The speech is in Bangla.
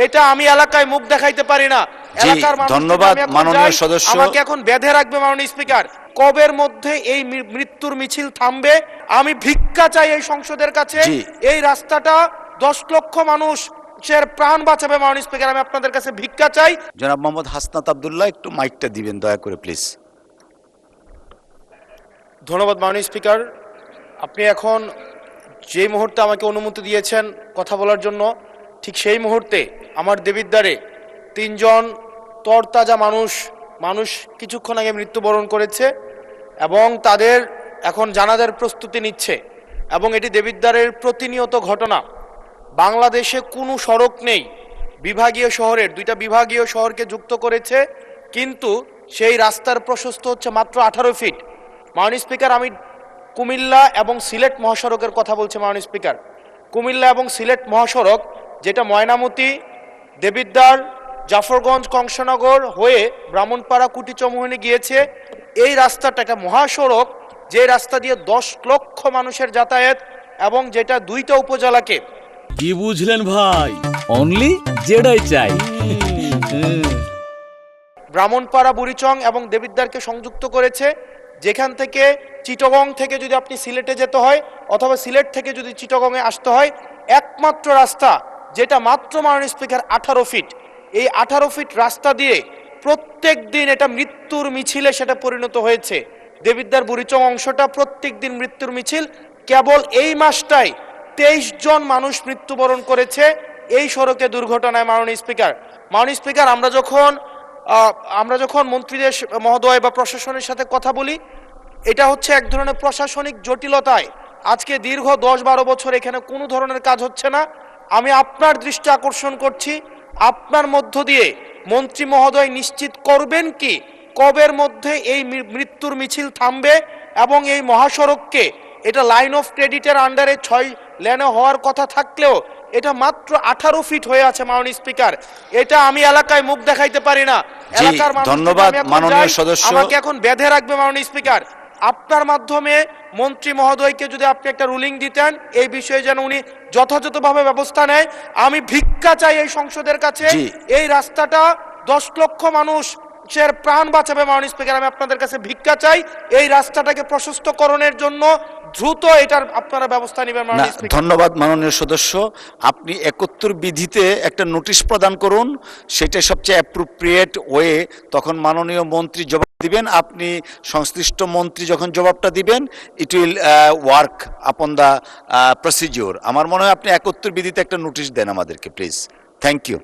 এটা আমি এলাকায় মুখ দেখাইতে পারি না। এলাকার মানুষ, ধন্যবাদ মাননীয় সদস্য। আমাকে এখন বেঁধে রাখবে মাননীয় স্পিকার। কবের মধ্যে এই মৃত্যুর মিছিল থামবে? আমি ভিক্ষা চাই এই সংসদের কাছে। এই রাস্তাটা 10 লক্ষ মানুষের প্রাণ বাঁচাবে মাননীয় স্পিকার। আমি আপনাদের কাছে ভিক্ষা চাই। জনাব মোহাম্মদ হাসনাত আব্দুল্লাহ, একটু মাইকটা দিবেন দয়া করে প্লিজ। ধন্যবাদ মাননীয় স্পিকার। আপনি এখন যে মুহূর্তে আমাকে অনুমতি দিয়েছেন কথা বলার জন্য, ঠিক সেই মুহূর্তে আমার দেবিদ্বারে 3 জন তরতাজা মানুষ কিছুক্ষণ আগে মৃত্যুবরণ করেছে এবং তাদের এখন জানাজার প্রস্তুতি নিচ্ছে। এবং এটি দেবিদ্বারের প্রতিনিয়ত ঘটনা। বাংলাদেশে কোনো সড়ক নেই, বিভাগীয় শহরের 2টা বিভাগীয় শহরকে যুক্ত করেছে, কিন্তু সেই রাস্তার প্রশস্ত হচ্ছে মাত্র 18 ফিট। মাননীয় স্পিকার, আমি কুমিল্লা এবং সিলেট মহাসড়কের কথা বলছি মাননীয় স্পিকার। কুমিল্লা এবং সিলেট মহাসড়ক, যেটা ময়নামতি, দেবিদ্বার, জাফরগঞ্জ, কংসনগর হয়ে ব্রাহ্মণপাড়া, কুটিচমুহনী গিয়েছে। এই রাস্তাটা একটা মহাসড়ক, যে রাস্তা দিয়ে 10 লক্ষ মানুষের যাতায়াত এবং যেটা 2টা উপজেলাকে। কি বুঝলেন ভাই? অনলি যেটাই চাই। ব্রাহ্মণপাড়া, বুড়িচং এবং দেবিদ্বারকে সংযুক্ত করেছে। যেখান থেকে চিটাগং থেকে যদি আপনি সিলেটে যেতে হয় অথবা সিলেট থেকে যদি চিটাগংয়ে আসতে হয়, একমাত্র রাস্তা যেটা মাত্র মাননীয় স্পিকার 18 ফিট। এই 18 ফিট রাস্তা দিয়ে প্রত্যেক দিন এটা মৃত্যুর মিছিলে সেটা পরিণত হয়েছে। দেবিদ্বার বুড়িচং অংশটা প্রত্যেক দিন মৃত্যুর মিছিল। কেবল এই মাসটাই 23 জন মানুষ মৃত্যুবরণ করেছে এই সড়কে দুর্ঘটনায় মাননীয় স্পিকার। মাননীয় স্পিকার, আমরা যখন মন্ত্রীদের মহোদয় বা প্রশাসনের সাথে কথা বলি, এটা হচ্ছে এক ধরনের প্রশাসনিক জটিলতায় আজকে দীর্ঘ 10-12 বছর এখানে কোনো ধরনের কাজ হচ্ছে না। আমি আপনার দৃষ্টি আকর্ষণ করছি, আপনার মধ্য দিয়ে মন্ত্রী মহোদয় নিশ্চিত করবেন কি কবের মধ্যে এই মৃত্যুর মিছিল থামবে এবং এই মহাসড়ককে, এটা লাইন অফ ক্রেডিটের আন্ডারে 6 লেনে হওয়ার কথা থাকলেও এটা মাত্র 18 ফিট হয়ে আছে মাননীয় স্পিকার। এটা আমি এলাকায় মুখ দেখাইতে পারি না। এলাকার মানুষ, ধন্যবাদ মাননীয় সদস্য। আমাকে এখন বেঁধে রাখবে মাননীয় স্পিকার। আপনার মাধ্যমে মন্ত্রী মহোদয়কে যদি আপনি একটা রুলিং দিতেন এই বিষয়ে যেন উনি যথাযথভাবে ব্যবস্থা নেয়। আমি ভিক্ষা চাই এই সংসদের কাছে। এই রাস্তাটা 10 লক্ষ মানুষের প্রাণ বাঁচাবে মাননীয় স্পিকার। আমি আপনাদের কাছে ভিক্ষা চাই এই রাস্তাটাকে প্রশস্তকরণের জন্য দ্রুত এটার আপনারা ব্যবস্থা নেবেন মাননীয় স্পিকার। ধন্যবাদ মাননীয় সদস্য। আপনি 71 বিধিতে একটা নোটিশ প্রদান করুন, সেটা সবচেয়ে অ্যাপ্রোপ্রিয়েট ওয়ে। তখন মাননীয় মন্ত্রী জবাব দিবেন। আপনি সংশ্লিষ্ট মন্ত্রী যখন জবাবটা দিবেন, it will work upon the procedure. আমার মনে হয় আপনি 71 বিধিতে একটা নোটিশ দেন আমাদেরকে প্লিজ। Thank you.